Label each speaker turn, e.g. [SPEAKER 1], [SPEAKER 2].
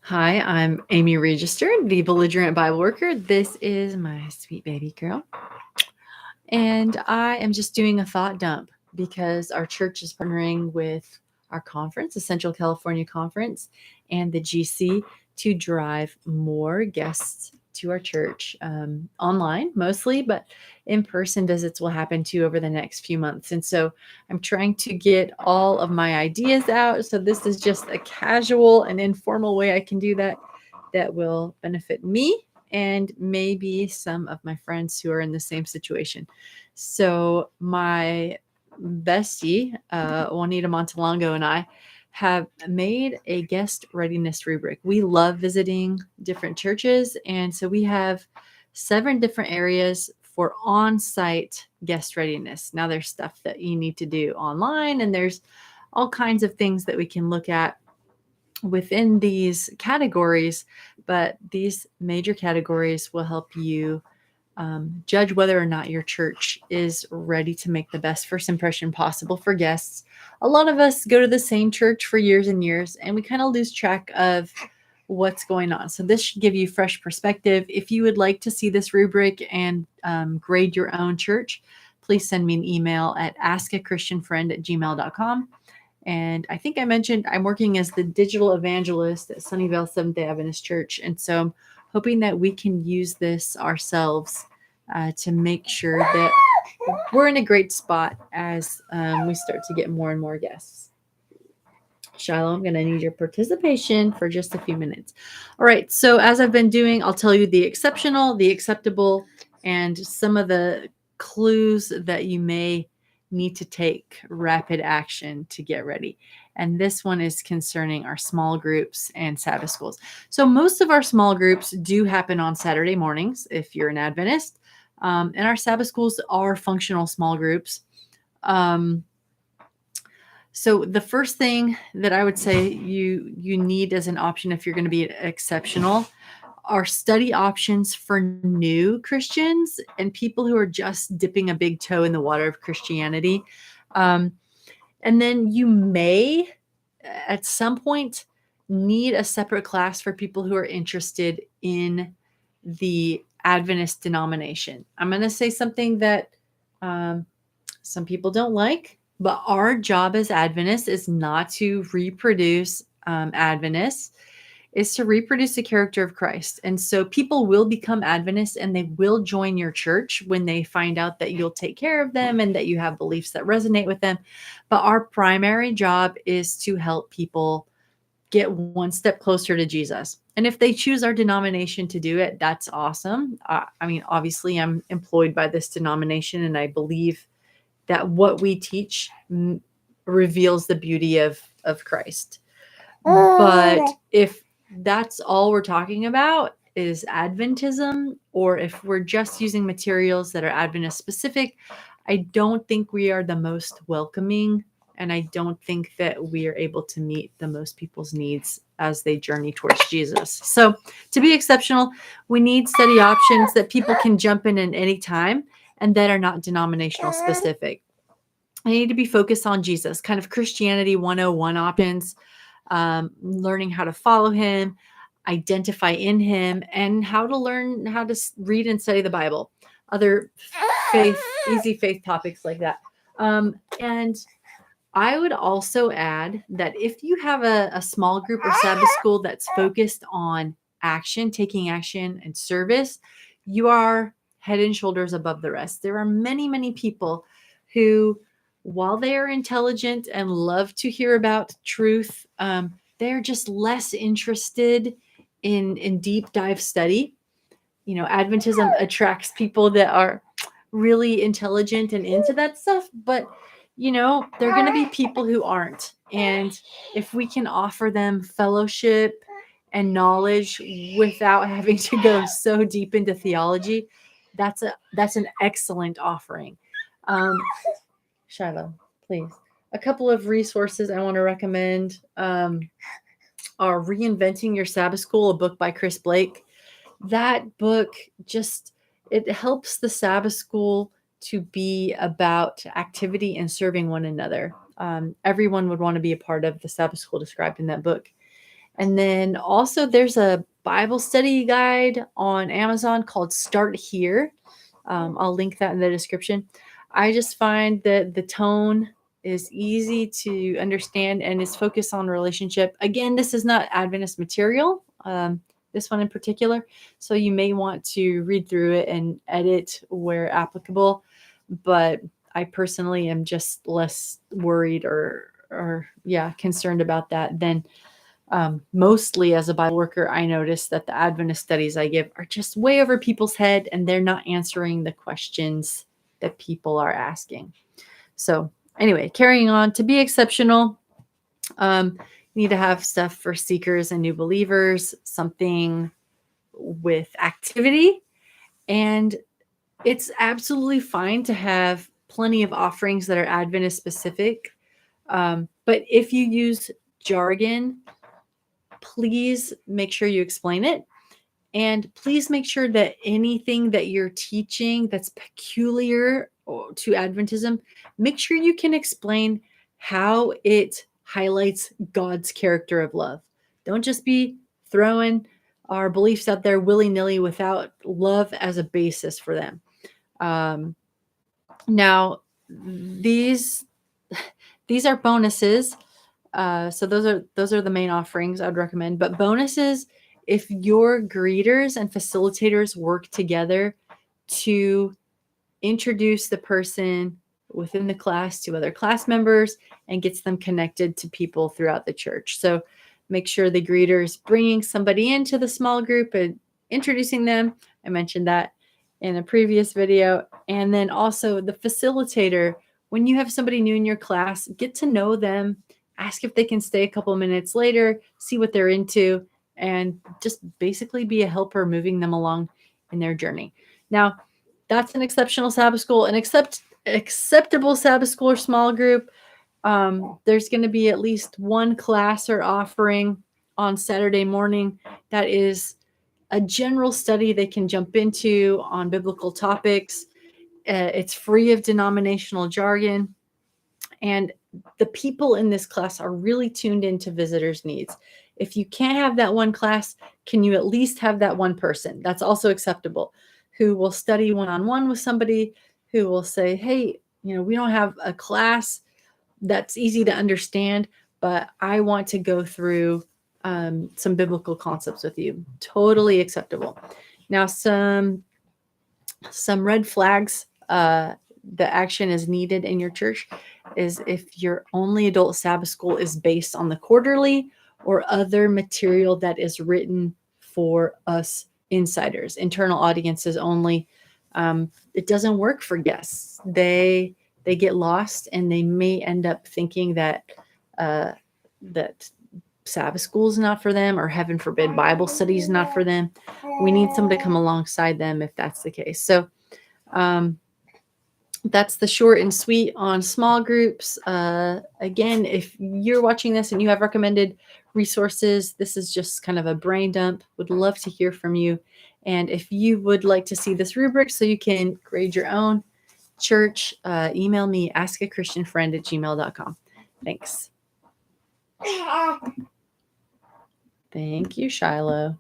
[SPEAKER 1] Hi, I'm Amy Register, the belligerent Bible worker. This is my sweet baby girl. And I am just doing a thought dump because our church is partnering with our conference, the Central California Conference, and the GC to drive more guests to our church online mostly, but in-person visits will happen too over the next few months. And so I'm trying to get all of my ideas out. So this is just a casual and informal way I can do that will benefit me and maybe some of my friends who are in the same situation. So my bestie, Juanita Montalongo, and I have made a guest readiness rubric. We love visiting different churches, and so we have 7 different areas for on-site guest readiness. Now there's stuff that you need to do online, and there's all kinds of things that we can look at within these categories, but these major categories will help you judge whether or not your church is ready to make the best first impression possible for guests. A lot of us go to the same church for years and years, and we kind of lose track of what's going on. So this should give you fresh perspective. If you would like to see this rubric and grade your own church, please send me an email at askachristianfriend@gmail.com. And I think I mentioned I'm working as the digital evangelist at Sunnyvale Seventh-day Adventist Church. And so I'm hoping that we can use this ourselves to make sure that we're in a great spot as we start to get more and more guests. Shiloh, I'm going to need your participation for just a few minutes. All right. So as I've been doing, I'll tell you the exceptional, the acceptable, and some of the clues that you may need to take rapid action to get ready. And this one is concerning our small groups and Sabbath schools. So most of our small groups do happen on Saturday mornings if you're an Adventist. And our Sabbath schools are functional small groups. So the first thing that I would say you need as an option if you're going to be exceptional are study options for new Christians and people who are just dipping a big toe in the water of Christianity. And then you may, at some point, need a separate class for people who are interested in the Adventist denomination. I'm going to say something that some people don't like, but our job as Adventists is not to reproduce Adventists, is to reproduce the character of Christ. And so people will become Adventists and they will join your church when they find out that you'll take care of them and that you have beliefs that resonate with them. But our primary job is to help people get one step closer to Jesus. And if they choose our denomination to do it, that's awesome. I mean, obviously, I'm employed by this denomination and I believe that what we teach reveals the beauty of Christ. But if that's all we're talking about is Adventism, or if we're just using materials that are Adventist specific, I don't think we are the most welcoming. And I don't think that we are able to meet the most people's needs as they journey towards Jesus. So to be exceptional, we need study options that people can jump in at any time and that are not denominational specific. I need to be focused on Jesus, kind of Christianity 101 options, learning how to follow him, identify in him, and how to learn how to read and study the Bible. Other easy faith topics like that. And I would also add that if you have a small group or Sabbath school that's focused on action, taking action and service, you are head and shoulders above the rest. There are many, many people who, while they are intelligent and love to hear about truth, they're just less interested in deep dive study. You know, Adventism attracts people that are really intelligent and into that stuff, but you know, there are going to be people who aren't. And if we can offer them fellowship and knowledge without having to go so deep into theology, that's an excellent offering. Shiloh, please. A couple of resources I want to recommend are Reinventing Your Sabbath School, a book by Chris Blake. That book it helps the Sabbath school to be about activity and serving one another. Everyone would want to be a part of the Sabbath school described in that book. And then also there's a Bible study guide on Amazon called Start Here. I'll link that in the description. I just find that the tone is easy to understand and is focused on relationship. Again, this is not Adventist material, this one in particular. So you may want to read through it and edit where applicable. But I personally am just less worried or concerned about that than mostly as a Bible worker. I notice that the Adventist studies I give are just way over people's head and they're not answering the questions that people are asking. So anyway, carrying on, to be exceptional, you need to have stuff for seekers and new believers, something with activity. And it's absolutely fine to have plenty of offerings that are Adventist specific. But if you use jargon, please make sure you explain it. And please make sure that anything that you're teaching that's peculiar to Adventism, make sure you can explain how it highlights God's character of love. Don't just be throwing our beliefs out there willy-nilly without love as a basis for them. Now, these are bonuses. So those are the main offerings I would recommend. But bonuses, if your greeters and facilitators work together to introduce the person within the class to other class members and gets them connected to people throughout the church. So make sure the greeter is bringing somebody into the small group and introducing them. I mentioned that in a previous video. And then also the facilitator, when you have somebody new in your class, get to know them, ask if they can stay a couple minutes later, see what they're into, and just basically be a helper moving them along in their journey. Now, that's an exceptional Sabbath school. An acceptable Sabbath school or small group, there's going to be at least one class or offering on Saturday morning that is a general study they can jump into on biblical topics. It's free of denominational jargon. And the people in this class are really tuned into visitors' needs. If you can't have that one class, can you at least have that one person? That's also acceptable, who will study one-on-one with somebody, who will say, hey, we don't have a class that's easy to understand, but I want to go through some biblical concepts with you. Totally acceptable. Now, some red flags the action is needed in your church is if your only adult Sabbath school is based on the quarterly or other material that is written for us insiders, internal audiences only. It doesn't work for guests. They get lost and they may end up thinking that that Sabbath school is not for them, or heaven forbid Bible study is not for them. We need somebody to come alongside them if that's the case. So that's the short and sweet on small groups. Again, if you're watching this and you have recommended resources, this is just kind of a brain dump. Would love to hear from you. And if you would like to see this rubric so you can grade your own church, email me, askachristianfriend@gmail.com. Thanks. Thank you, Shiloh.